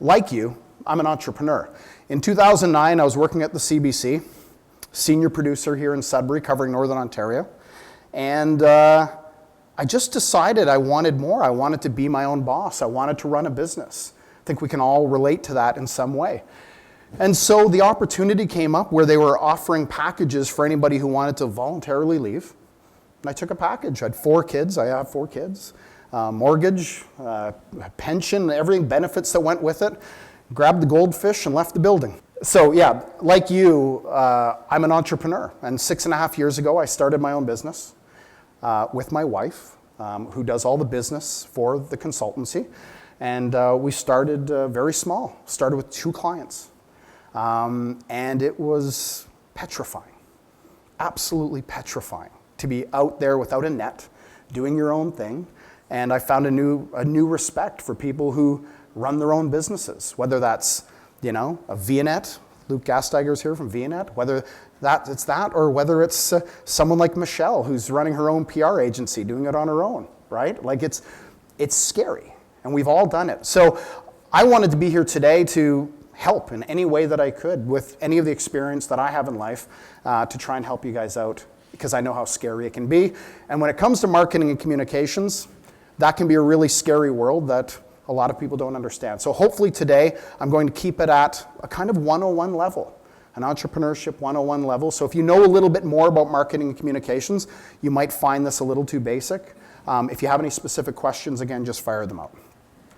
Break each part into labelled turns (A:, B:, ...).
A: like you, I'm an entrepreneur. In 2009, I was working at the CBC, senior producer here in Sudbury, covering Northern Ontario. And I just decided I wanted more. I wanted to be my own boss. I wanted to run a business. I think we can all relate to that in some way. And so the opportunity came up where they were offering packages for anybody who wanted to voluntarily leave. And I took a package. I had 4 kids. I have 4 kids. Mortgage, pension, everything, benefits that went with it. Grabbed the goldfish and left the building. So yeah, like you, I'm an entrepreneur. And 6.5 years ago, I started my own business with my wife, who does all the business for the consultancy. And we started very small. Started with 2 clients. And it was petrifying, absolutely petrifying to be out there without a net, doing your own thing. And I found a new respect for people who run their own businesses, whether that's, a Vianet. Luke Gastiger's here from Vianet, whether it's that or whether it's someone like Michelle who's running her own PR agency, doing it on her own, right? Like it's scary, and we've all done it. So I wanted to be here today to help in any way that I could with any of the experience that I have in life to try and help you guys out, because I know how scary it can be. And when it comes to marketing and communications, that can be a really scary world that a lot of people don't understand. So hopefully today, I'm going to keep it at a kind of 101 level, an entrepreneurship 101 level. So if you know a little bit more about marketing and communications, you might find this a little too basic. If you have any specific questions, again, just fire them out.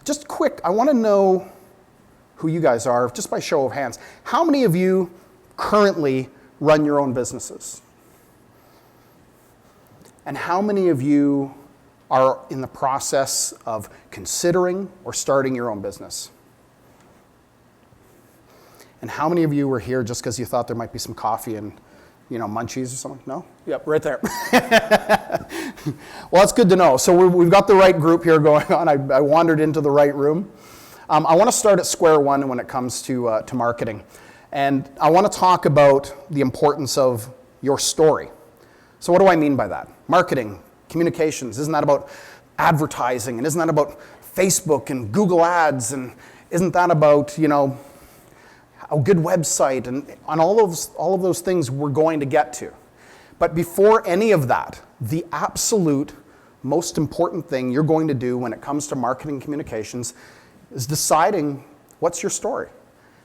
A: Just quick, I want to know who you guys are, just by show of hands. How many of you currently run your own businesses? And how many of you are in the process of considering or starting your own business? And how many of you were here just because you thought there might be some coffee and, munchies or something? No? Yep, right there. Well, that's good to know. So we've got the right group here going on. I wandered into the right room. I want to start at square one when it comes to marketing. And I want to talk about the importance of your story. So what do I mean by that? Marketing, communications, isn't that about advertising? And isn't that about Facebook and Google Ads? And isn't that about, a good website? And on all of those things we're going to get to. But before any of that, the absolute most important thing you're going to do when it comes to marketing and communications is deciding what's your story.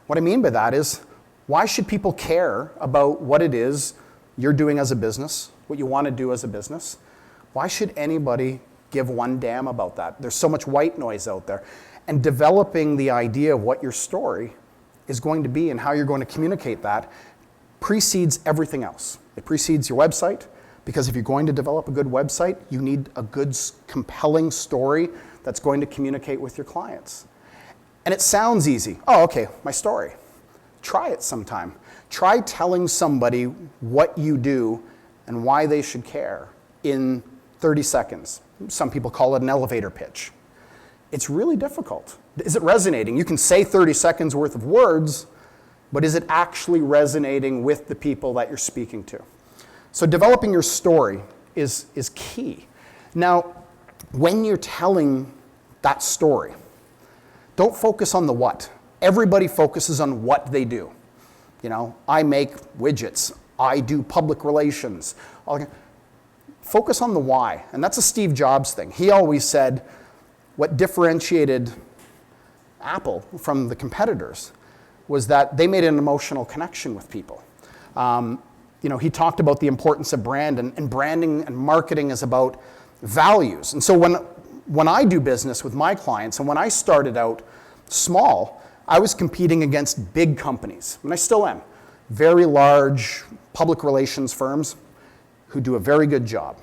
A: What I mean by that is, why should people care about what it is you're doing as a business, what you want to do as a business? Why should anybody give one damn about that? There's so much white noise out there. And developing the idea of what your story is going to be and how you're going to communicate that precedes everything else. It precedes your website, because if you're going to develop a good website, you need a good, compelling story that's going to communicate with your clients. And it sounds easy. Oh, okay, my story. Try it sometime. Try telling somebody what you do and why they should care in 30 seconds. Some people call it an elevator pitch. It's really difficult. Is it resonating? You can say 30 seconds worth of words, but is it actually resonating with the people that you're speaking to? So developing your story is key. Now, when you're telling that story, don't focus on the what. Everybody focuses on what they do. I make widgets. I do public relations. Focus on the why. And that's a Steve Jobs thing. He always said what differentiated Apple from the competitors was that they made an emotional connection with people. He talked about the importance of brand, and branding and marketing is about values. And so when I do business with my clients, and when I started out small, I was competing against big companies, and I still am. Very large public relations firms who do a very good job.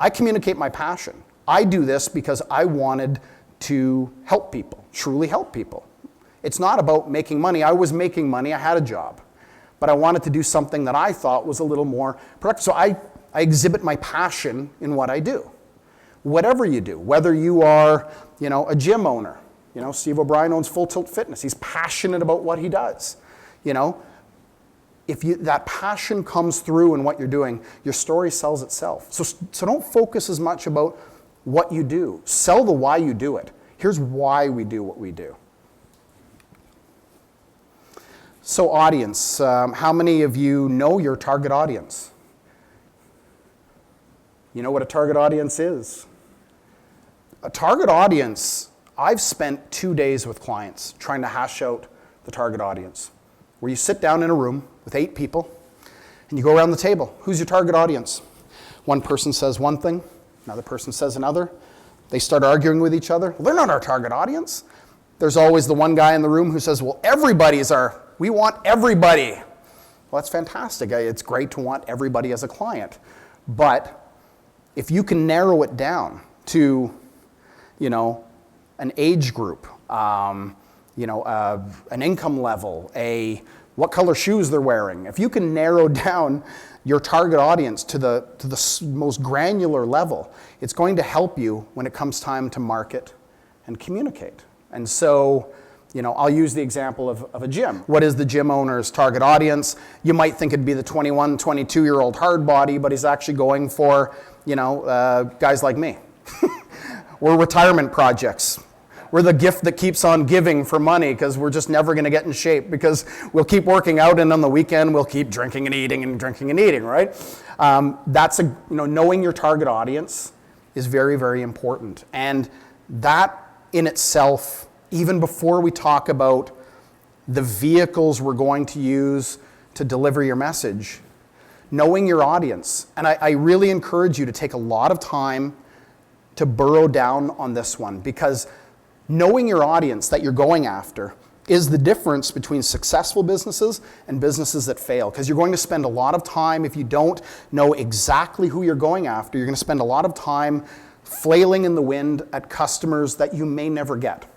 A: I communicate my passion. I do this because I wanted to help people, truly help people. It's not about making money. I was making money. I had a job. But I wanted to do something that I thought was a little more productive. So I exhibit my passion in what I do. Whatever you do, whether you are, a gym owner. Steve O'Brien owns Full Tilt Fitness. He's passionate about what he does. If that passion comes through in what you're doing, your story sells itself. So don't focus as much about what you do. Sell the why you do it. Here's why we do what we do. So audience, how many of you know your target audience? You know what a target audience is? A target audience, I've spent 2 days with clients trying to hash out the target audience, where you sit down in a room with 8 people and you go around the table. Who's your target audience? One person says one thing, another person says another. They start arguing with each other. Well, they're not our target audience. There's always the one guy in the room who says, well, we want everybody. Well, that's fantastic. It's great to want everybody as a client. But if you can narrow it down to, an age group, an income level, what color shoes they're wearing. If you can narrow down your target audience to the most granular level, it's going to help you when it comes time to market and communicate. And so, I'll use the example of a gym. What is the gym owner's target audience? You might think it'd be the 21, 22-year-old hard body, but he's actually going for, guys like me. We're retirement projects. We're the gift that keeps on giving for money because we're just never going to get in shape because we'll keep working out and on the weekend we'll keep drinking and eating, right? Knowing your target audience is very, very important. And that in itself, even before we talk about the vehicles we're going to use to deliver your message, knowing your audience. And I really encourage you to take a lot of time to burrow down on this one, because knowing your audience that you're going after is the difference between successful businesses and businesses that fail. Because you're going to spend a lot of time, if you don't know exactly who you're going after, you're going to spend a lot of time flailing in the wind at customers that you may never get.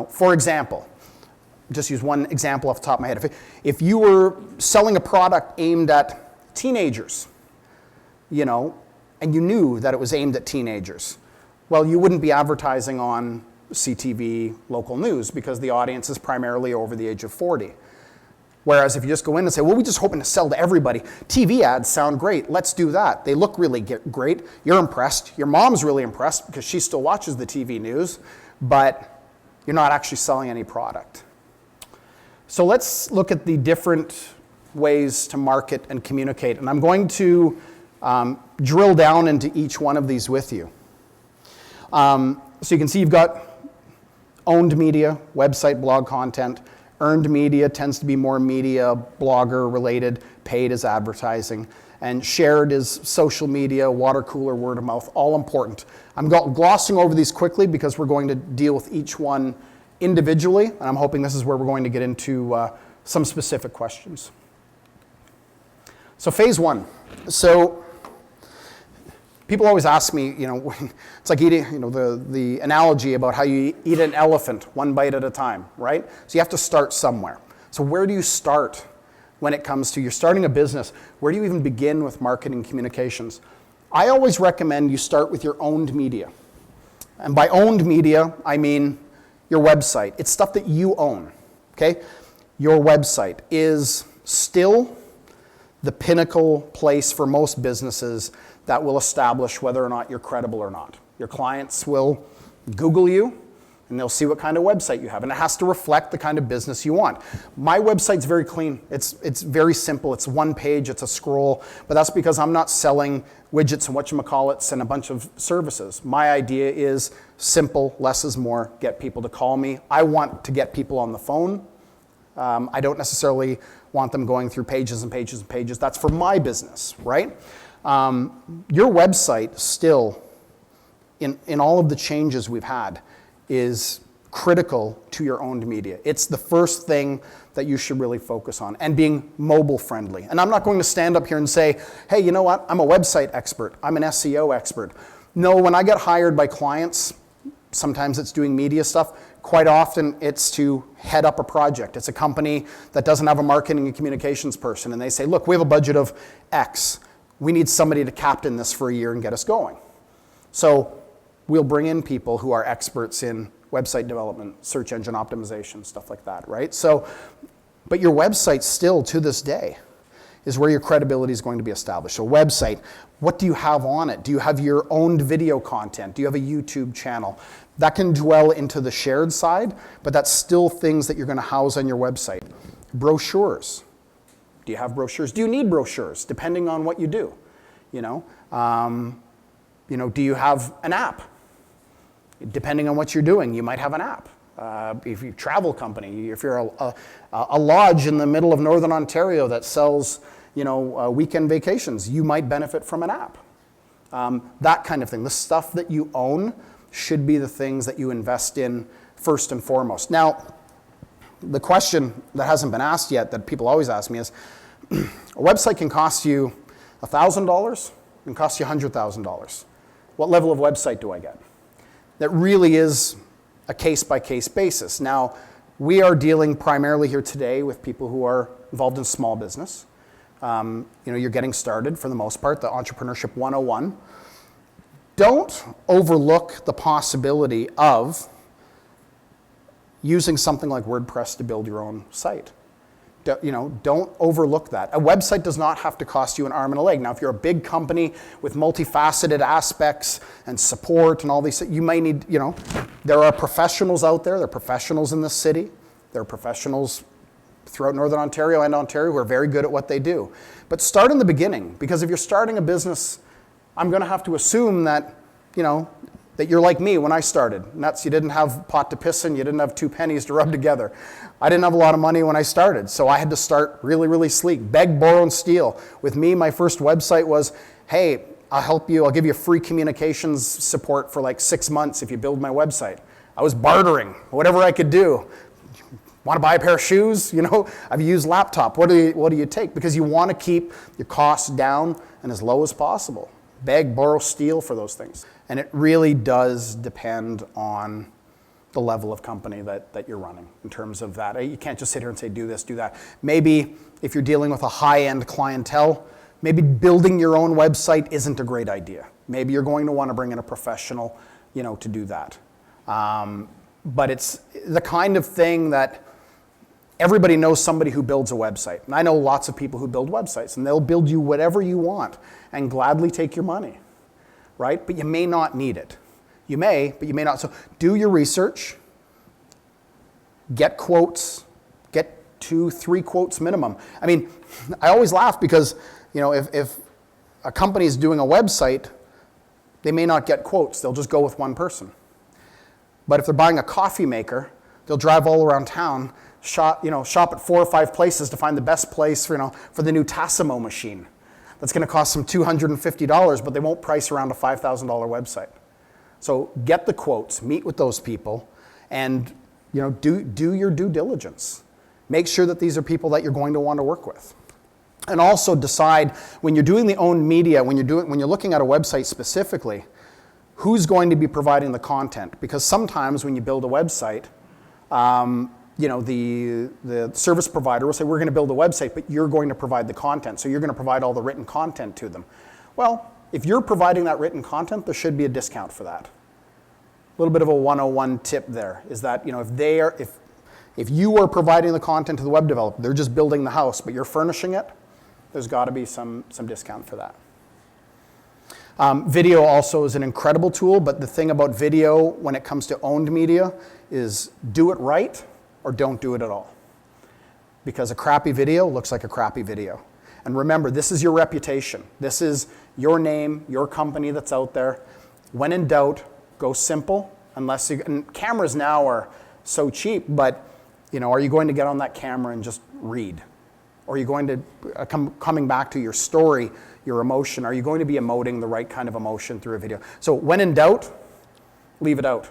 A: For example, just use one example off the top of my head. If you were selling a product aimed at teenagers, and you knew that it was aimed at teenagers, well, you wouldn't be advertising on CTV local news because the audience is primarily over the age of 40. Whereas if you just go in and say, well, we're just hoping to sell to everybody. TV ads sound great. Let's do that. They look really great. You're impressed. Your mom's really impressed because she still watches the TV news, but you're not actually selling any product. So let's look at the different ways to market and communicate. And I'm going to drill down into each one of these with you. So you can see you've got owned media, website, blog content. Earned media tends to be more media, blogger related. Paid is advertising. And shared is social media, water cooler, word of mouth, all important. I'm glossing over these quickly because we're going to deal with each one individually. And I'm hoping this is where we're going to get into some specific questions. So phase one. So people always ask me, it's like eating, the analogy about how you eat an elephant one bite at a time, right? So you have to start somewhere. So where do you start when it comes to, you're starting a business? Where do you even begin with marketing communications? I always recommend you start with your owned media. And by owned media, I mean your website. It's stuff that you own, okay? Your website is still the pinnacle place for most businesses that will establish whether or not you're credible or not. Your clients will Google you and they'll see what kind of website you have, and it has to reflect the kind of business you want. My website's very clean. It's very simple. It's one page, it's a scroll, but that's because I'm not selling widgets and whatchamacallits and a bunch of services. My idea is simple, less is more, get people to call me. I want to get people on the phone. I don't necessarily want them going through pages and pages and pages. That's for my business, right? Your website still, in all of the changes we've had, is critical to your owned media. It's the first thing that you should really focus on, and being mobile friendly. And I'm not going to stand up here and say, hey, you know what? I'm a website expert. I'm an SEO expert. No, when I get hired by clients, sometimes it's doing media stuff. Quite often it's to head up a project. It's a company that doesn't have a marketing and communications person, and they say, look, we have a budget of X. We need somebody to captain this for a year and get us going. So we'll bring in people who are experts in website development, search engine optimization, stuff like that, right? So, but your website still, to this day, is where your credibility is going to be established. So website, what do you have on it? Do you have your owned video content? Do you have a YouTube channel? That can dwell into the shared side, but that's still things that you're going to house on your website. Brochures. Do you have brochures? Do you need brochures, depending on what you do? Do you have an app? Depending on what you're doing, you might have an app. If you're a travel company, if you're a lodge in the middle of Northern Ontario that sells, weekend vacations, you might benefit from an app. That kind of thing. The stuff that you own should be the things that you invest in first and foremost. Now, the question that hasn't been asked yet that people always ask me is, a website can cost you $1,000, can cost you $100,000. What level of website do I get? That really is a case-by-case basis. Now, we are dealing primarily here today with people who are involved in small business. You're getting started for the most part, the Entrepreneurship 101. Don't overlook the possibility of using something like WordPress to build your own site. Don't overlook that. A website does not have to cost you an arm and a leg. Now, if you're a big company with multifaceted aspects and support and all these, you may need, there are professionals out there. There are professionals in this city. There are professionals throughout Northern Ontario and Ontario who are very good at what they do. But start in the beginning, because if you're starting a business, I'm going to have to assume that, that you're like me when I started. And that's, you didn't have pot to piss in, you didn't have 2 pennies to rub together. I didn't have a lot of money when I started, so I had to start really, really sleek. Beg, borrow, and steal. With me, my first website was, hey, I'll help you, I'll give you free communications support for like 6 months if you build my website. I was bartering, whatever I could do. Want to buy a pair of shoes? I've used laptop. What do you take? Because you want to keep your costs down and as low as possible. Beg, borrow, steal for those things. And it really does depend on the level of company that you're running in terms of that. You can't just sit here and say, do this, do that. Maybe if you're dealing with a high-end clientele, maybe building your own website isn't a great idea. Maybe you're going to want to bring in a professional, to do that. But it's the kind of thing that everybody knows somebody who builds a website. And I know lots of people who build websites, and they'll build you whatever you want and gladly take your money, right? But you may not need it. You may, but you may not. So do your research, get quotes, get 2-3 quotes minimum. I mean, I always laugh because, if a company is doing a website, they may not get quotes. They'll just go with one person. But if they're buying a coffee maker, they'll drive all around town, shop at 4 or 5 places to find the best place for the new Tassimo machine. That's going to cost them $250, but they won't price around a $5,000 website. So get the quotes, meet with those people, and do your due diligence. Make sure that these are people that you're going to want to work with. And also decide when you're doing the owned media, when you're looking at a website specifically, who's going to be providing the content? Because sometimes when you build a website, the service provider will say, we're going to build a website, but you're going to provide the content. So you're going to provide all the written content to them. Well, if you're providing that written content, there should be a discount for that. A little bit of a 101 tip there is that, if you are providing the content to the web developer, they're just building the house, but you're furnishing it, there's got to be some discount for that. Video also is an incredible tool, but the thing about video when it comes to owned media is do it right or don't do it at all. Because a crappy video looks like a crappy video. And remember, this is your reputation. This is your name, your company that's out there. When in doubt, go simple. And cameras now are so cheap, but are you going to get on that camera and just read? Or are you going to, coming back to your story, your emotion, are you going to be emoting the right kind of emotion through a video? So when in doubt, leave it out,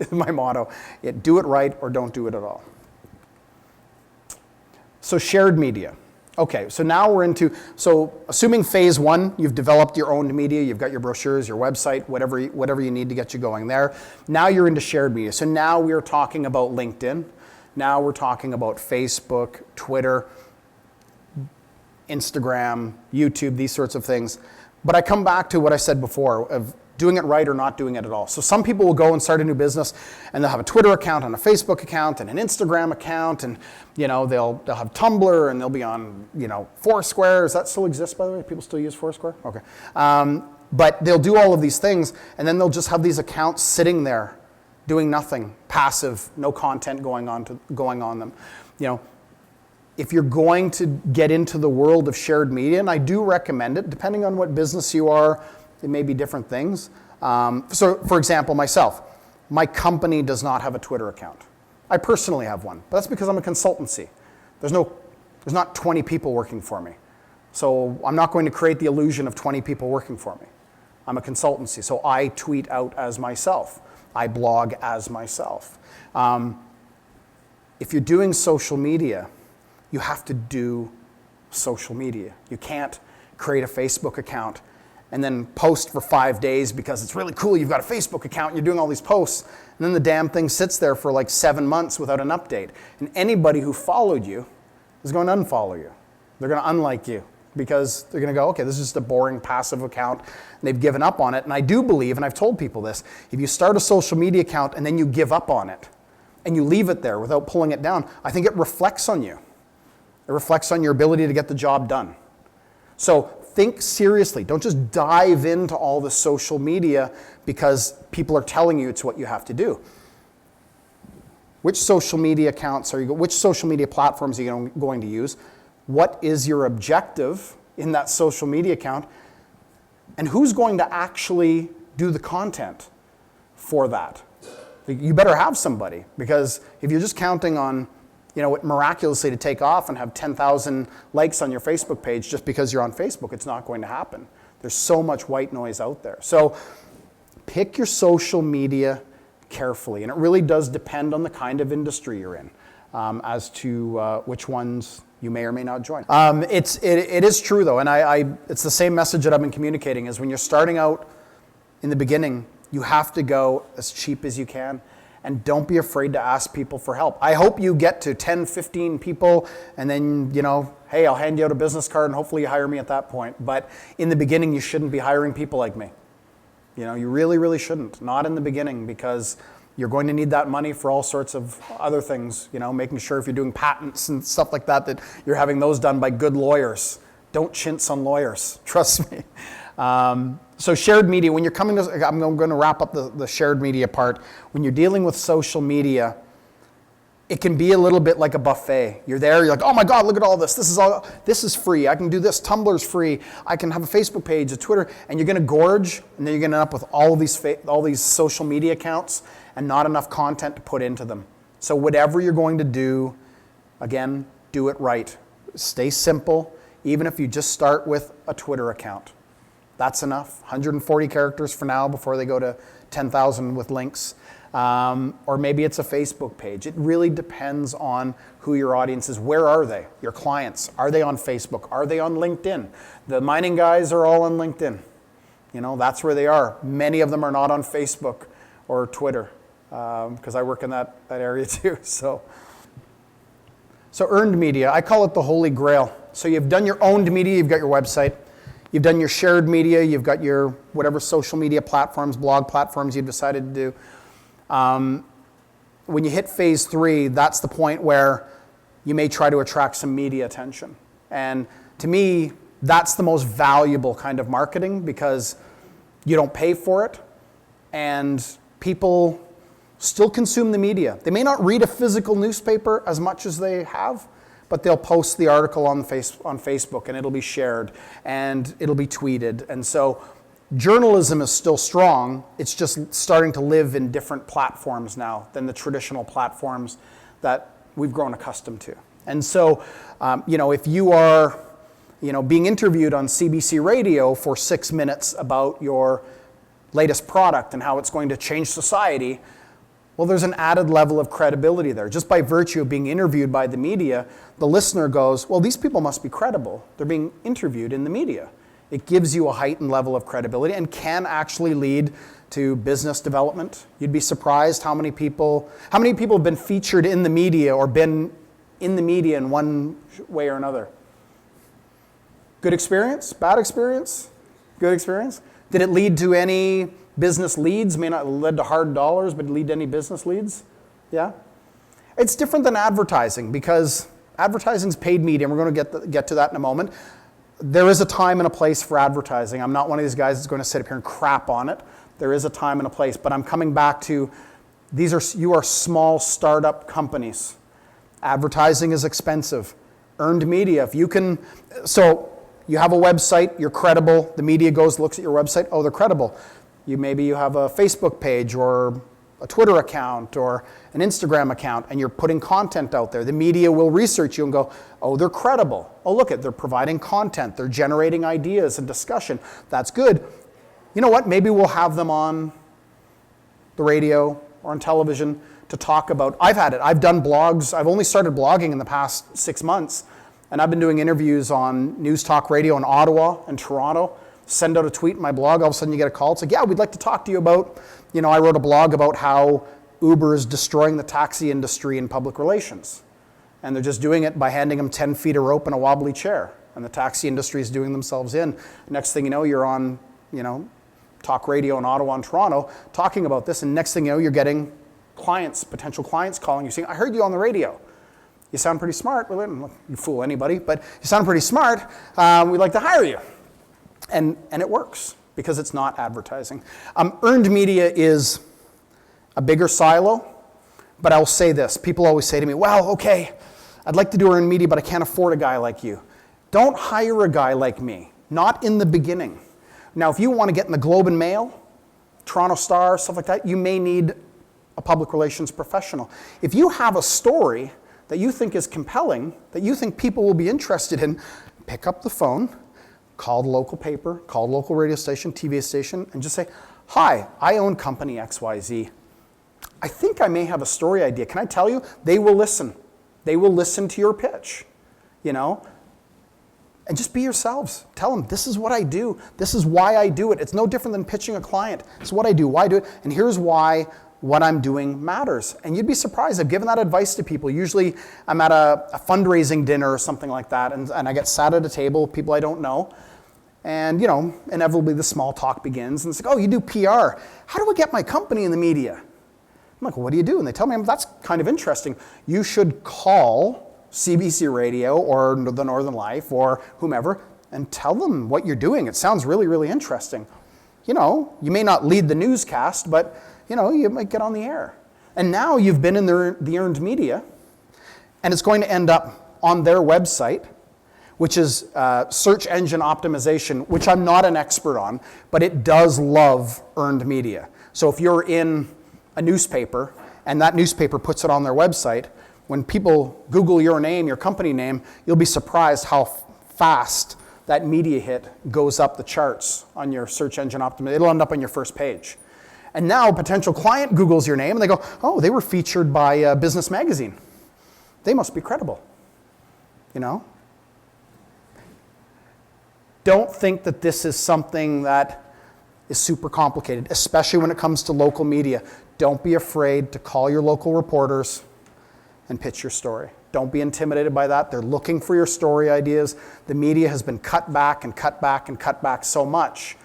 A: is my motto. Do it right or don't do it at all. So shared media. Okay, so now we're so assuming phase 1, you've developed your own media, you've got your brochures, your website, whatever you need to get you going there. Now you're into shared media. So now we're talking about LinkedIn. Now we're talking about Facebook, Twitter, Instagram, YouTube, these sorts of things. But I come back to what I said before of doing it right or not doing it at all. So some people will go and start a new business and they'll have a Twitter account and a Facebook account and an Instagram account, and they'll have Tumblr and they'll be on Foursquare. Does that still exist, by the way? People still use Foursquare? Okay. But they'll do all of these things and then they'll just have these accounts sitting there doing nothing, passive, no content going on them. if you're going to get into the world of shared media, and I do recommend it, depending on what business you are, it may be different things. So for example, myself, my company does not have a Twitter account. I personally have one, but that's because I'm a consultancy. There's not 20 people working for me. So I'm not going to create the illusion of 20 people working for me. I'm a consultancy, so I tweet out as myself. I blog as myself. If you're doing social media, you have to do social media. You can't create a Facebook account and then post for 5 days because it's really cool. You've got a Facebook account, and you're doing all these posts, and then the damn thing sits there for like 7 months without an update. And anybody who followed you is going to unfollow you. They're going to unlike you because they're going to go, okay, this is just a boring passive account, and they've given up on it. And I do believe, and I've told people this, if you start a social media account and then you give up on it, and you leave it there without pulling it down, I think it reflects on you. It reflects on your ability to get the job done. So think seriously. Don't just dive into all the social media because people are telling you it's what you have to do. Which social media accounts which social media platforms are you going to use? What is your objective in that social media account? And who's going to actually do the content for that? You better have somebody, because if you're just counting on, it miraculously to take off and have 10,000 likes on your Facebook page just because you're on Facebook, it's not going to happen. There's so much white noise out there. So pick your social media carefully, and it really does depend on the kind of industry you're in as to which ones you may or may not join. It is true though, and it's the same message that I've been communicating, is when you're starting out in the beginning, you have to go as cheap as you can, and don't be afraid to ask people for help. I hope you get to 10, 15 people, and then, hey, I'll hand you out a business card and hopefully you hire me at that point. But in the beginning, you shouldn't be hiring people like me. You really, really shouldn't. Not in the beginning, because you're going to need that money for all sorts of other things, making sure if you're doing patents and stuff like that, that you're having those done by good lawyers. Don't chintz on lawyers, trust me. So shared media, when you're coming to, I'm going to wrap up the shared media part. When you're dealing with social media, it can be a little bit like a buffet. You're there, you're like, oh my God, look at all this. This is free. I can do this. Tumblr's free. I can have a Facebook page, a Twitter, and you're going to gorge, and then you're going to end up with all these social media accounts and not enough content to put into them. So whatever you're going to do, again, do it right. Stay simple, even if you just start with a Twitter account. That's enough. 140 characters for now before they go to 10,000 with links. Or maybe it's a Facebook page. It really depends on who your audience is. Where are they? Your clients. Are they on Facebook? Are they on LinkedIn? The mining guys are all on LinkedIn. That's where they are. Many of them are not on Facebook or Twitter, because I work in that area too. So earned media, I call it the holy grail. So you've done your owned media, you've got your website. You've done your shared media, you've got your whatever social media platforms, blog platforms you've decided to do. When you hit phase 3, that's the point where you may try to attract some media attention. And to me, that's the most valuable kind of marketing, because you don't pay for it, and people still consume the media. They may not read a physical newspaper as much as they have, but they'll post the article on Facebook, and it'll be shared, and it'll be tweeted. And so journalism is still strong. It's just starting to live in different platforms now than the traditional platforms that we've grown accustomed to. And so, if you are, being interviewed on CBC radio for 6 minutes about your latest product and how it's going to change society, well, there's an added level of credibility there. Just by virtue of being interviewed by the media, the listener goes, well, these people must be credible. They're being interviewed in the media. It gives you a heightened level of credibility and can actually lead to business development. You'd be surprised how many people have been featured in the media or been in the media in one way or another. Good experience? Bad experience? Good experience? Did it lead to any business leads? May not have led to hard dollars, but lead to any business leads? Yeah? It's different than advertising, because advertising is paid media, and we're going to get to that in a moment. There is a time and a place for advertising. I'm not one of these guys that's going to sit up here and crap on it. There is a time and a place, but I'm coming back to you are small startup companies. Advertising is expensive. Earned media, if you can, so you have a website, you're credible, the media goes, looks at your website, oh, they're credible. Maybe you have a Facebook page or a Twitter account or an Instagram account, and you're putting content out there. The media will research you and go, oh, they're credible. Oh, look, they're providing content. They're generating ideas and discussion. That's good. You know what? Maybe we'll have them on the radio or on television to talk about. I've had it. I've done blogs. I've only started blogging in the past 6 months, and I've been doing interviews on News Talk Radio in Ottawa and Toronto. Send out a tweet in my blog, all of a sudden you get a call. It's like, yeah, we'd like to talk to you about, I wrote a blog about how Uber is destroying the taxi industry in public relations. And they're just doing it by handing them 10 feet of rope and a wobbly chair. And the taxi industry is doing themselves in. Next thing you know, you're on, talk radio in Ottawa and Toronto talking about this. And next thing you know, you're getting clients, potential clients calling you saying, I heard you on the radio. You sound pretty smart. Well, you fool anybody, but you sound pretty smart. We'd like to hire you. And it works because it's not advertising. Earned media is a bigger silo, but I'll say this. People always say to me, well, okay, I'd like to do earned media, but I can't afford a guy like you. Don't hire a guy like me, not in the beginning. Now, if you want to get in the Globe and Mail, Toronto Star, stuff like that, you may need a public relations professional. If you have a story that you think is compelling, that you think people will be interested in, pick up the phone, call the local paper, call the local radio station, TV station, and just say, hi, I own company XYZ. I think I may have a story idea. Can I tell you? They will listen. They will listen to your pitch, And just be yourselves. Tell them, this is what I do. This is why I do it. It's no different than pitching a client. It's what I do, why I do it, and here's why what I'm doing matters. And you'd be surprised. I've given that advice to people. Usually I'm at a fundraising dinner or something like that, and I get sat at a table with people I don't know. And, inevitably the small talk begins. And it's like, oh, you do PR. How do I get my company in the media? I'm like, well, what do you do? And they tell me, that's kind of interesting. You should call CBC Radio or the Northern Life or whomever and tell them what you're doing. It sounds really, really interesting. You may not lead the newscast, but, you might get on the air. And now you've been in the earned media, and it's going to end up on their website, which is search engine optimization, which I'm not an expert on, but it does love earned media. So if you're in a newspaper and that newspaper puts it on their website, when people Google your name, your company name, you'll be surprised how fast that media hit goes up the charts on your search engine optimization. It'll end up on your first page. And now a potential client Googles your name and they go, oh, they were featured by Business Magazine. They must be credible, Don't think that this is something that is super complicated, especially when it comes to local media. Don't be afraid to call your local reporters and pitch your story. Don't be intimidated by that. They're looking for your story ideas. The media has been cut back and cut back and cut back so much.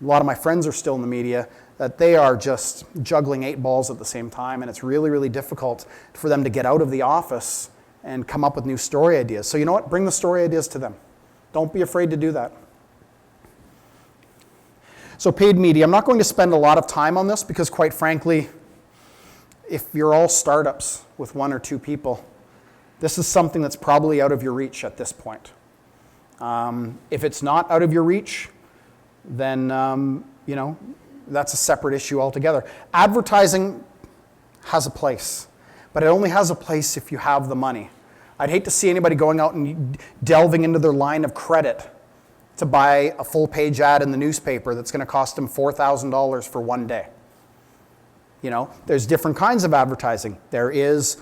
A: A lot of my friends are still in the media that they are just juggling 8 balls at the same time, and it's really, really difficult for them to get out of the office and come up with new story ideas. So you know what? Bring the story ideas to them. Don't be afraid to do that. So paid media, I'm not going to spend a lot of time on this because quite frankly, if you're all startups with 1 or 2 people, this is something that's probably out of your reach at this point. If it's not out of your reach, then that's a separate issue altogether. Advertising has a place, but it only has a place if you have the money. I'd hate to see anybody going out and delving into their line of credit to buy a full-page ad in the newspaper that's going to cost them $4,000 for one day. There's different kinds of advertising. There is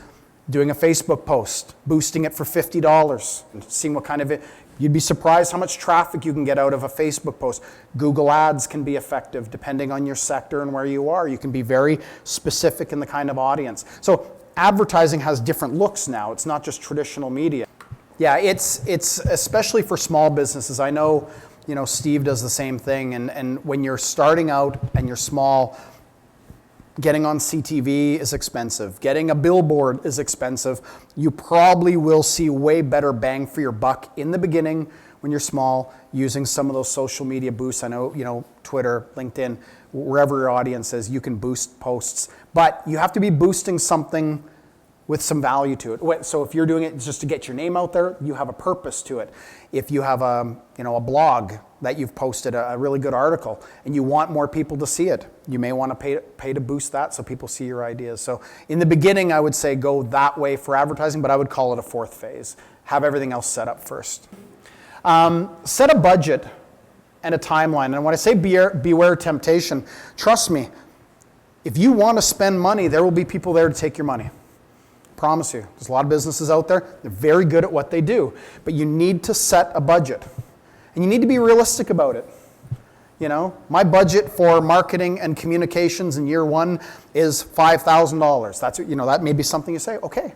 A: doing a Facebook post, boosting it for $50, and seeing what kind of it. You'd be surprised how much traffic you can get out of a Facebook post. Google Ads can be effective depending on your sector and where you are. You can be very specific in the kind of audience. So advertising has different looks now. It's not just traditional media. Yeah, it's especially for small businesses. I know, Steve does the same thing. And when you're starting out and you're small, getting on CTV is expensive. Getting a billboard is expensive. You probably will see way better bang for your buck in the beginning when you're small using some of those social media boosts. I know, Twitter, LinkedIn, wherever your audience is, you can boost posts. But you have to be boosting something with some value to it. So if you're doing it just to get your name out there, you have a purpose to it. If you have a blog that you've posted a really good article and you want more people to see it, you may want to pay to boost that so people see your ideas. So in the beginning, I would say go that way for advertising, but I would call it a fourth phase. Have everything else set up first. Set a budget and a timeline. And when I say beware temptation, trust me, if you want to spend money, there will be people there to take your money. Promise you. There's a lot of businesses out there. They're very good at what they do. But you need to set a budget. And you need to be realistic about it. My budget for marketing and communications in year one is $5,000. That's, that may be something you say, okay.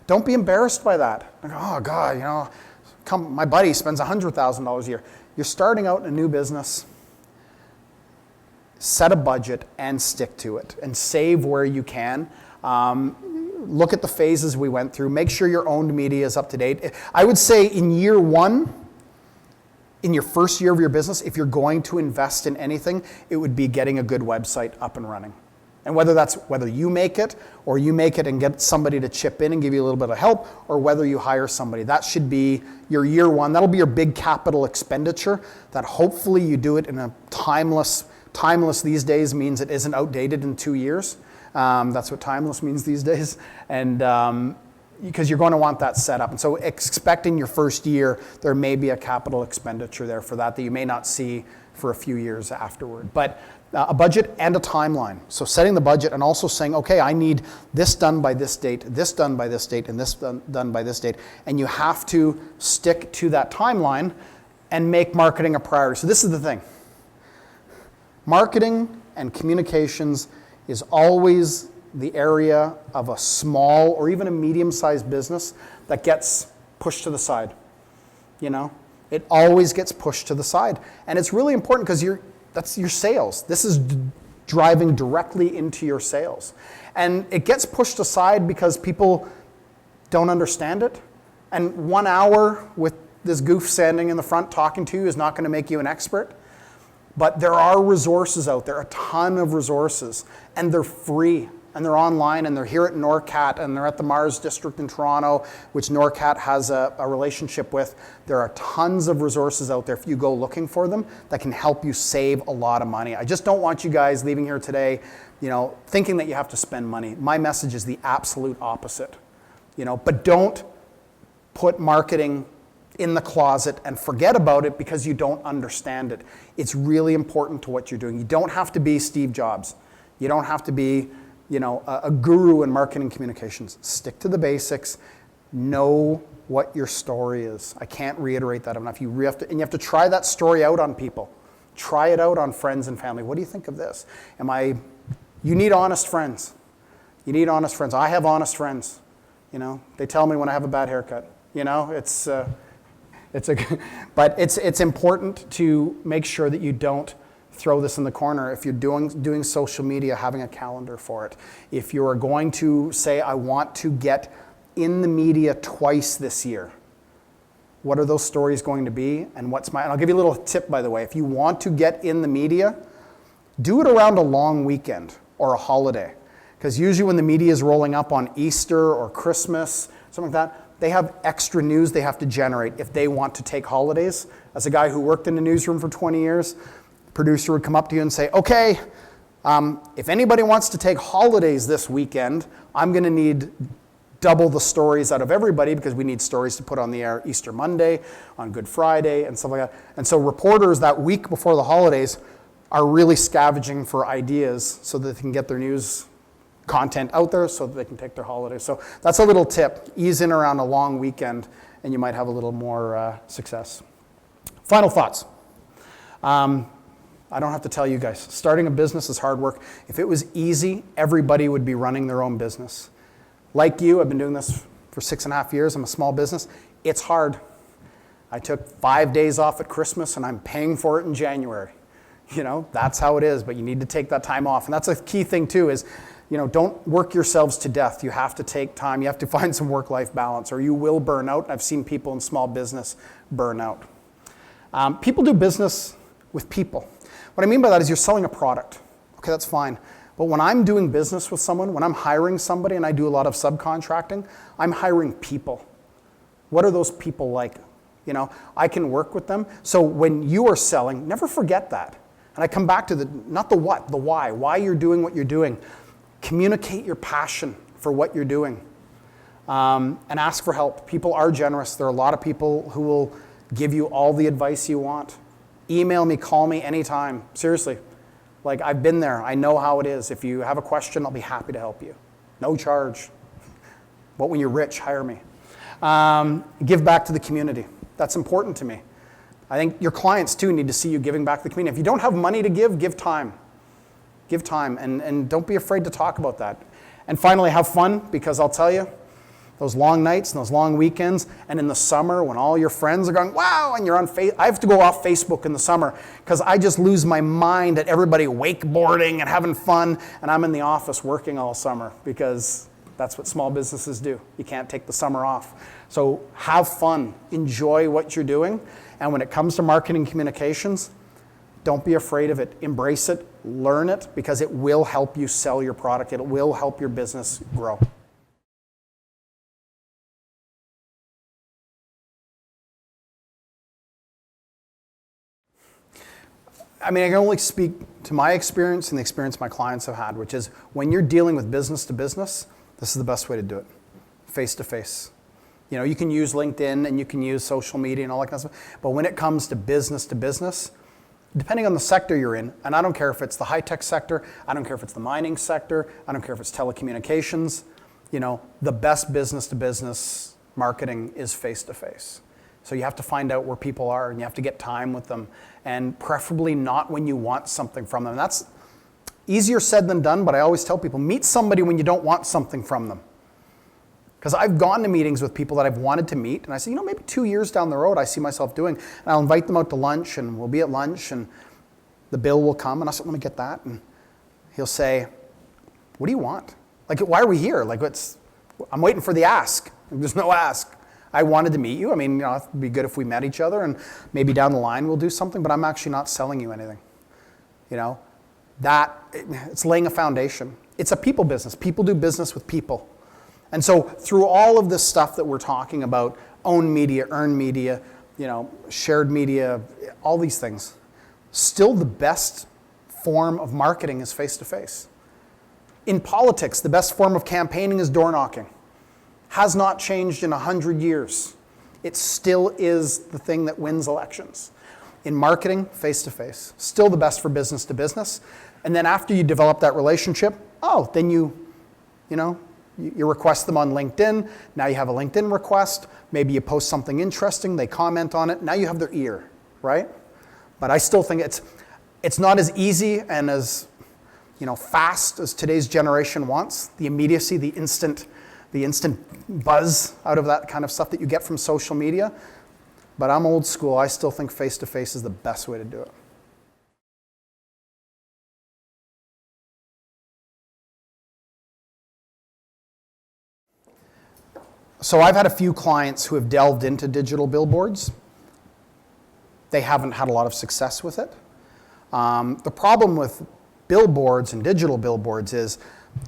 A: Don't be embarrassed by that. Like, oh God, my buddy spends $100,000 a year. You're starting out in a new business. Set a budget and stick to it and save where you can. Look at the phases we went through. Make sure your owned media is up to date. I would say in year one, in your first year of your business, if you're going to invest in anything, it would be getting a good website up and running. And whether you make it or you make it and get somebody to chip in and give you a little bit of help, or whether you hire somebody, that should be your year one. That'll be your big capital expenditure that hopefully you do it in a timeless these days means it isn't outdated in 2 years. That's what timeless means these days. And because you're going to want that set up. And so expecting your first year, there may be a capital expenditure there for that you may not see for a few years afterward. But a budget and a timeline. So setting the budget and also saying, okay, I need this done by this date, this done by this date, and this done by this date. And you have to stick to that timeline and make marketing a priority. So this is the thing. Marketing and communications is always the area of a small or even a medium-sized business that gets pushed to the side. It always gets pushed to the side. And it's really important because that's your sales. This is driving directly into your sales. And it gets pushed aside because people don't understand it. And 1 hour with this goof standing in the front talking to you is not going to make you an expert. But there are resources out there, a ton of resources, and they're free, and they're online, and they're here at NORCAT, and they're at the Mars District in Toronto, which NORCAT has a relationship with. There are tons of resources out there if you go looking for them that can help you save a lot of money. I just don't want you guys leaving here today, thinking that you have to spend money. My message is the absolute opposite, but don't put marketing in the closet and forget about it because you don't understand it. It's really important to what you're doing. You don't have to be Steve Jobs. You don't have to be, a guru in marketing communications. Stick to the basics. Know what your story is. I can't reiterate that enough. You have to try that story out on people. Try it out on friends and family. What do you think of this? You need honest friends. You need honest friends. I have honest friends. They tell me when I have a bad haircut. But it's important to make sure that you don't throw this in the corner. If you're doing social media, having a calendar for it. If you are going to say, I want to get in the media twice this year, what are those stories going to be? And I'll give you a little tip, by the way. If you want to get in the media, do it around a long weekend or a holiday. Because usually when the media is rolling up on Easter or Christmas, something like that, they have extra news they have to generate if they want to take holidays. As a guy who worked in the newsroom for 20 years, the producer would come up to you and say, okay, if anybody wants to take holidays this weekend, I'm going to need double the stories out of everybody because we need stories to put on the air Easter Monday, on Good Friday, and stuff like that. And so reporters that week before the holidays are really scavenging for ideas so that they can get their news content out there so that they can take their holidays. So that's a little tip. Ease in around a long weekend and you might have a little more success. Final thoughts. I don't have to tell you guys, starting a business is hard work. If it was easy, everybody would be running their own business. Like you, I've been doing this for 6.5 years. I'm a small business. It's hard. I took 5 days off at Christmas and I'm paying for it in January. That's how it is, but you need to take that time off. And that's a key thing too is, don't work yourselves to death. You have to take time. You have to find some work-life balance or you will burn out. I've seen people in small business burn out. People do business with people. What I mean by that is you're selling a product. Okay, that's fine. But when I'm doing business with someone, when I'm hiring somebody, and I do a lot of subcontracting, I'm hiring people. What are those people like? You know, I can work with them. So when you are selling, never forget that. And I come back to not the what, the why you're doing what you're doing. Communicate your passion for what you're doing. And ask for help. People are generous. There are a lot of people who will give you all the advice you want. Email me, call me anytime. Seriously. Like, I've been there. I know how it is. If you have a question, I'll be happy to help you. No charge. But when you're rich, hire me. Give back to the community. That's important to me. I think your clients, too, need to see you giving back to the community. If you don't have money to give time. Give time, and don't be afraid to talk about that. And finally, have fun, because I'll tell you, those long nights and those long weekends, and in the summer when all your friends are going, wow, and you're on I have to go off Facebook in the summer because I just lose my mind at everybody wakeboarding and having fun, and I'm in the office working all summer because that's what small businesses do. You can't take the summer off. So have fun, enjoy what you're doing, and when it comes to marketing communications, don't be afraid of it. Embrace it, learn it, because it will help you sell your product. It will help your business grow. I mean, I can only speak to my experience and the experience my clients have had, which is when you're dealing with business to business, this is the best way to do it, face to face. You know, you can use LinkedIn and you can use social media and all that kind of stuff, but when it comes to business, depending on the sector you're in, and I don't care if it's the high-tech sector, I don't care if it's the mining sector, I don't care if it's telecommunications, you know, the best business to business marketing is face to face. So you have to find out where people are and you have to get time with them, and preferably not when you want something from them. That's easier said than done, but I always tell people, meet somebody when you don't want something from them. Because I've gone to meetings with people that I've wanted to meet, and I say, you know, maybe 2 years down the road I see myself doing, and I'll invite them out to lunch, and we'll be at lunch, and the bill will come, and I'll say, let me get that, and he'll say, what do you want? Like, why are we here? Like, I'm waiting for the ask. There's no ask. I wanted to meet you. I mean, you know, it'd be good if we met each other, and maybe down the line we'll do something, but I'm actually not selling you anything. You know, it's laying a foundation. It's a people business. People do business with people. And so through all of this stuff that we're talking about, own media, earn media, you know, shared media, all these things, still the best form of marketing is face-to-face. In politics, the best form of campaigning is door knocking. Has not changed in 100 years. It still is the thing that wins elections. In marketing, face-to-face. Still the best for business to business. And then after you develop that relationship, then you request them on LinkedIn. Now you have a LinkedIn request. Maybe you post something interesting. They comment on it. Now you have their ear, right? But I still think it's not as easy and as, you know, fast as today's generation wants. The immediacy, the instant buzz out of that kind of stuff that you get from social media. But I'm old school. I still think face-to-face is the best way to do it. So I've had a few clients who have delved into digital billboards. They haven't had a lot of success with it. The problem with billboards and digital billboards is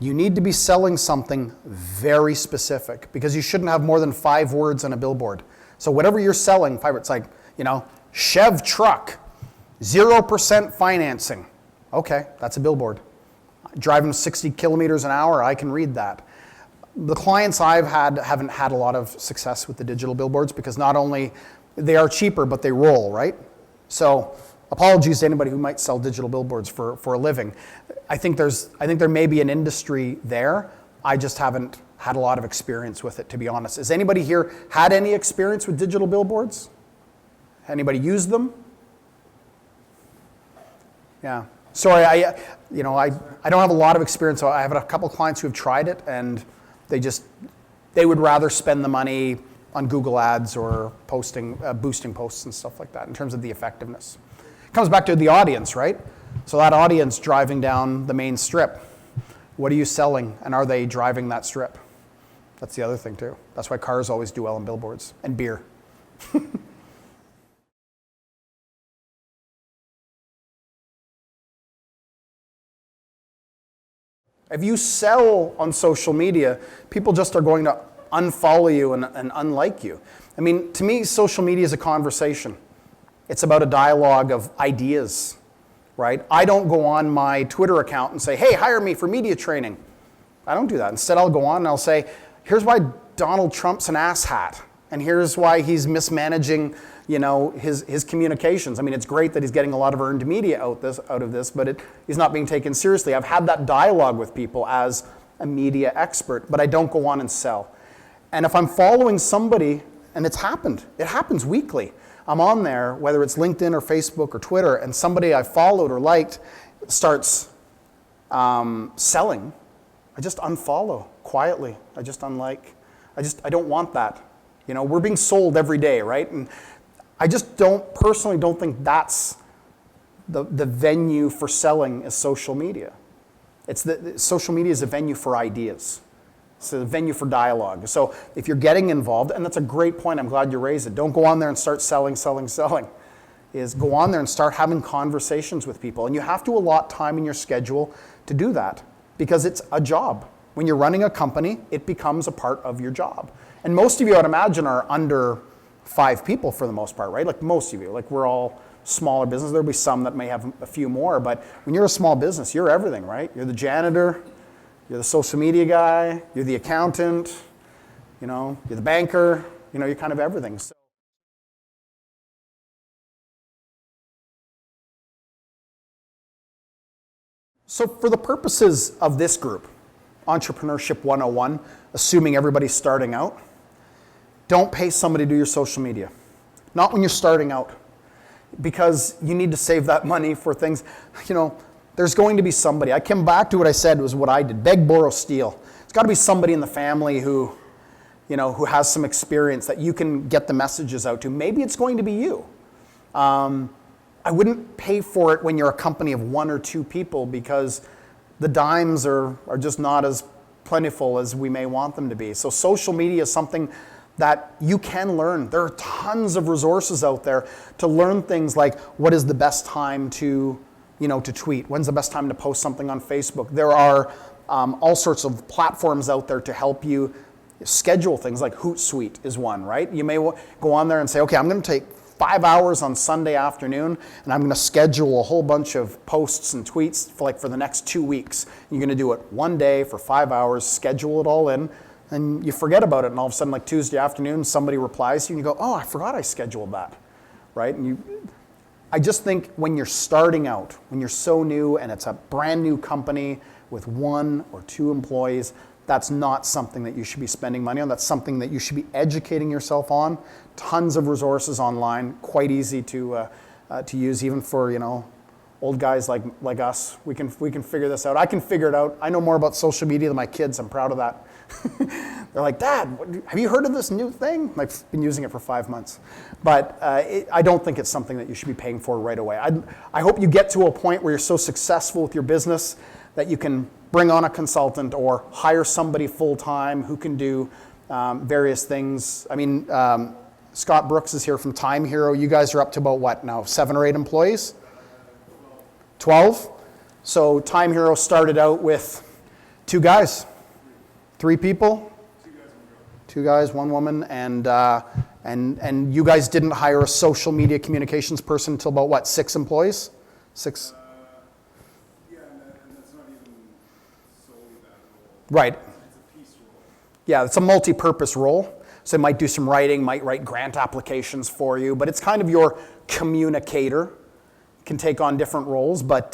A: you need to be selling something very specific, because you shouldn't have more than 5 words on a billboard. So whatever you're selling, 5 words, like, you know, Chev truck, 0% financing. Okay, that's a billboard. Driving 60 kilometers an hour, I can read that. The clients I've had haven't had a lot of success with the digital billboards because not only they are cheaper, but they roll, right? So apologies to anybody who might sell digital billboards for a living. I think there may be an industry there. I just haven't had a lot of experience with it, to be honest. Has anybody here had any experience with digital billboards? Anybody used them? Yeah. Sorry, I don't have a lot of experience. So I have a couple clients who have tried it, and they would rather spend the money on Google Ads or boosting posts and stuff like that in terms of the effectiveness. It comes back to the audience, right? So that audience driving down the main strip, what are you selling, and are they driving that strip? That's the other thing too. That's why cars always do well on billboards, and beer. If you sell on social media, people just are going to unfollow you and unlike you. I mean, to me, social media is a conversation. It's about a dialogue of ideas, right? I don't go on my Twitter account and say, hey, hire me for media training. I don't do that. Instead, I'll go on and I'll say, here's why Donald Trump's an asshat, and here's why he's mismanaging, his communications. I mean, it's great that he's getting a lot of earned media out of this, but he's not being taken seriously. I've had that dialogue with people as a media expert, but I don't go on and sell. And if I'm following somebody, and it happens weekly, I'm on there, whether it's LinkedIn or Facebook or Twitter, and somebody I followed or liked starts selling, I just unfollow quietly. I just unlike. I don't want that. We're being sold every day, right? And I just personally don't think that's the venue for selling is social media. Social media is a venue for ideas. It's a venue for dialogue. So if you're getting involved, and that's a great point, I'm glad you raised it. Don't go on there and start selling. Is go on there and start having conversations with people. And you have to allot time in your schedule to do that because it's a job. When you're running a company, it becomes a part of your job. And most of you, I'd imagine, are under 5 people for the most part, right? Like most of you, like we're all smaller business. There'll be some that may have a few more, but when you're a small business, you're everything, right? You're the janitor, you're the social media guy, you're the accountant, you're the banker, you're kind of everything. So for the purposes of this group, Entrepreneurship 101, assuming everybody's starting out, don't pay somebody to do your social media. Not when you're starting out, because you need to save that money for things, there's going to be somebody. I came back to what I said was what I did, beg, borrow, steal. It's got to be somebody in the family who has some experience that you can get the messages out to. Maybe it's going to be you. I wouldn't pay for it when you're a company of 1 or 2 people because the dimes are just not as plentiful as we may want them to be. So social media is something that you can learn. There are tons of resources out there to learn things like what is the best time to tweet? When's the best time to post something on Facebook? There are all sorts of platforms out there to help you schedule things, like Hootsuite is one, right? You may go on there and say, okay, I'm going to take 5 hours on Sunday afternoon, and I'm going to schedule a whole bunch of posts and tweets for the next 2 weeks. You're going to do it one day for 5 hours, schedule it all in, and you forget about it, and all of a sudden, like Tuesday afternoon, somebody replies to you, and you go, oh, I forgot I scheduled that, right? And I just think when you're starting out, when you're so new and it's a brand new company with 1 or 2 employees, that's not something that you should be spending money on. That's something that you should be educating yourself on. Tons of resources online, quite easy to use, even for old guys like us. We can figure this out. I can figure it out. I know more about social media than my kids. I'm proud of that. They're like, Dad, have you heard of this new thing? I've been using it for 5 months. But I don't think it's something that you should be paying for right away. I hope you get to a point where you're so successful with your business that you can bring on a consultant or hire somebody full-time who can do various things. I mean, Scott Brooks is here from Time Hero. You guys are up to about what now, 7 or 8 employees? 12? So Time Hero started out with 2 guys, 3 people? 2 guys, 1 woman, and you guys didn't hire a social media communications person until about what, 6 employees? 6? Right. It's a piece role. Yeah, it's a multi-purpose role. So it might do some writing, might write grant applications for you, but it's kind of your communicator. Can take on different roles, but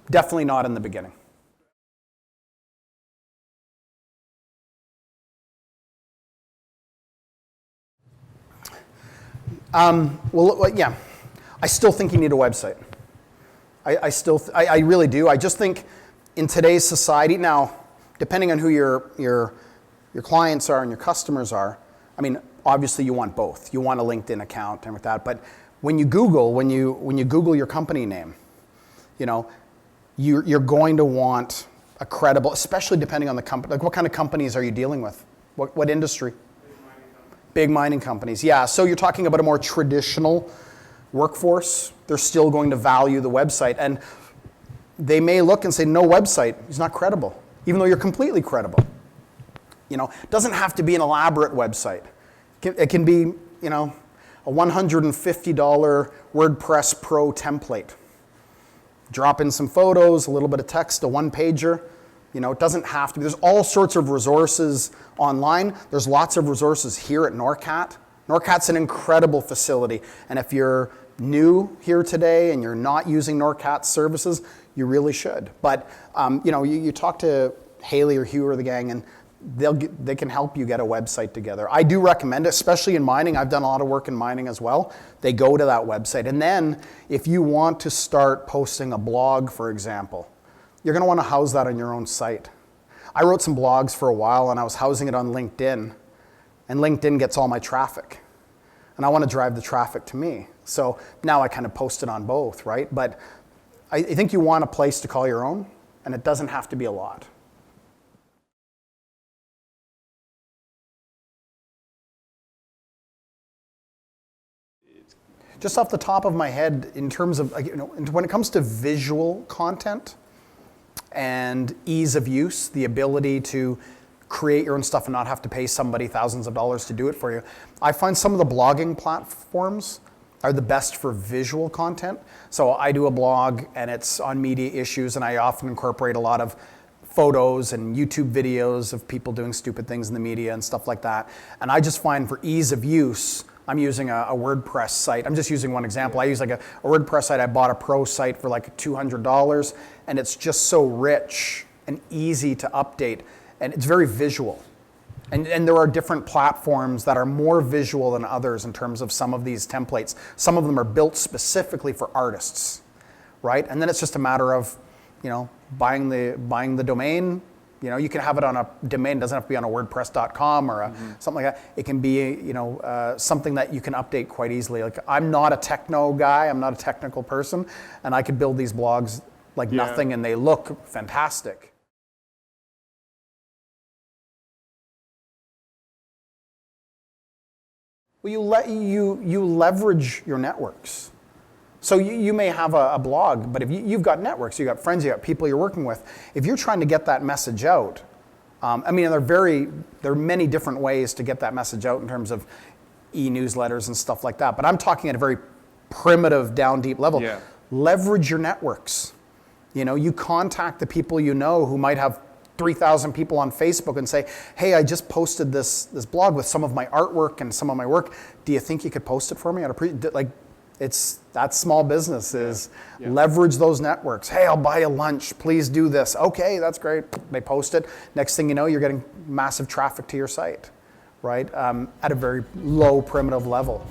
A: definitely not in the beginning. Yeah, I still think you need a website. I really do. I just think in today's society now, depending on who your clients are and your customers are, I mean, obviously you want both. You want a LinkedIn account and with that, but when you Google your company name, you're going to want a credible, especially depending on the company. Like, what kind of companies are you dealing with? What industry? Big mining companies. Yeah. So you're talking about a more traditional workforce. They're still going to value the website, and they may look and say, no website, he's not credible, even though you're completely credible. You know, it doesn't have to be an elaborate website. It can be, you know, a $150 WordPress Pro template. Drop in some photos, a little bit of text, a one-pager. You know, it doesn't have to be. There's all sorts of resources online. There's lots of resources here at NORCAT. NORCAT's an incredible facility, and if you're new here today and you're not using NORCAT services, you really should. But you know, you talk to Haley or Hugh or the gang, and they can help you get a website together. I do recommend it, especially in mining. I've done a lot of work in mining as well. They go to that website, and then if you want to start posting a blog, for example, you're going to want to house that on your own site. I wrote some blogs for a while, and I was housing it on LinkedIn, and LinkedIn gets all my traffic, and I want to drive the traffic to me. So now I kind of post it on both, right? But I think you want a place to call your own, and it doesn't have to be a lot. Just off the top of my head, in terms of, you know, when it comes to visual content and ease of use, the ability to create your own stuff and not have to pay somebody thousands of dollars to do it for you, I find some of the blogging platforms are the best for visual content. So I do a blog and it's on media issues, and I often incorporate a lot of photos and YouTube videos of people doing stupid things in the media and stuff like that. And I just find for ease of use, I'm using a WordPress site. I'm just using one example. I use like a WordPress site. I bought a pro site for like $200, and it's just so rich and easy to update, and it's very visual. And there are different platforms that are more visual than others in terms of some of these templates. Some of them are built specifically for artists, right? And then it's just a matter of, you know, buying the domain. You know, you can have it on a domain. It doesn't have to be on a WordPress.com or something like that. It can be, you know, something that you can update quite easily. Like, I'm not a techno guy. I'm not a technical person, and I could build these blogs like nothing, and they look fantastic. Well, you leverage your networks. So you may have a blog, but if you've got networks, you've got friends, you've got people you're working with. If you're trying to get that message out, I mean, there are many different ways to get that message out in terms of e-newsletters and stuff like that. But I'm talking at a very primitive, down deep level. Yeah. Leverage your networks. You know, you contact the people you know who might have 3,000 people on Facebook and say, hey, I just posted this blog with some of my artwork and some of my work. Do you think you could post it for me? That's small business is leverage those networks. Hey, I'll buy you lunch. Please do this. Okay, that's great. They post it. Next thing you know, you're getting massive traffic to your site, right? At a very low primitive level.